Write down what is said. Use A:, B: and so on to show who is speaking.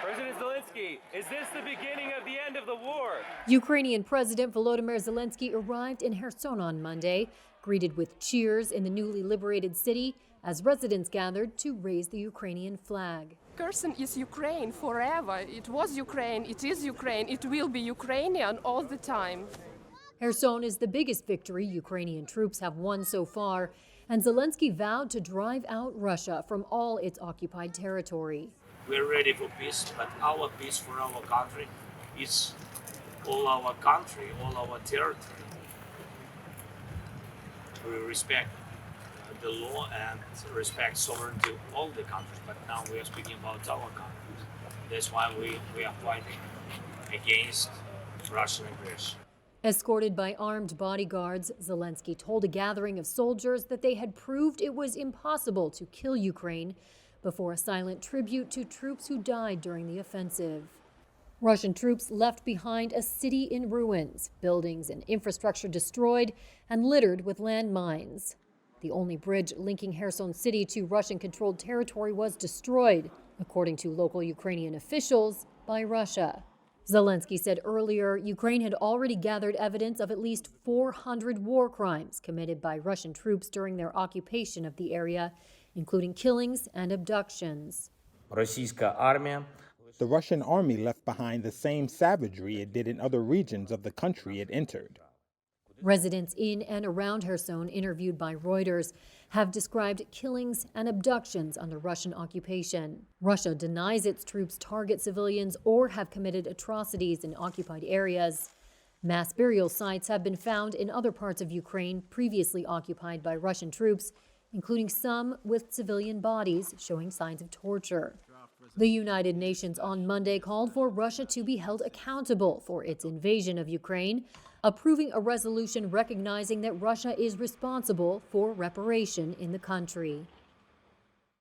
A: President Zelensky, is this the beginning of the end of the war?
B: Ukrainian President Volodymyr Zelensky arrived in Kherson on Monday, greeted with cheers in the newly liberated city as residents gathered to raise the Ukrainian flag.
C: Kherson is Ukraine forever. It was Ukraine, it is Ukraine, it will be Ukrainian all the time.
B: Kherson is the biggest victory Ukrainian troops have won so far, and Zelensky vowed to drive out Russia from all its occupied territory.
D: We're ready for peace, but our peace for our country is all our country, all our territory. We respect the law and respect sovereignty of all the countries, but now we are speaking about our country. That's why we are fighting against Russian aggression.
B: Escorted by armed bodyguards, Zelensky told a gathering of soldiers that they had proved it was impossible to kill Ukraine before a silent tribute to troops who died during the offensive. Russian troops left behind a city in ruins, buildings and infrastructure destroyed and littered with landmines. The only bridge linking Kherson city to Russian-controlled territory was destroyed, according to local Ukrainian officials, by Russia. Zelensky said earlier Ukraine had already gathered evidence of at least 400 war crimes committed by Russian troops during their occupation of the area, including killings and abductions.
E: The Russian army left behind the same savagery it did in other regions of the country it entered.
B: Residents in and around Kherson interviewed by Reuters have described killings and abductions under Russian occupation. Russia denies its troops target civilians or have committed atrocities in occupied areas. Mass burial sites have been found in other parts of Ukraine previously occupied by Russian troops, including some with civilian bodies showing signs of torture. The United Nations on Monday called for Russia to be held accountable for its invasion of Ukraine, approving a resolution recognizing that Russia is responsible for reparation in the country.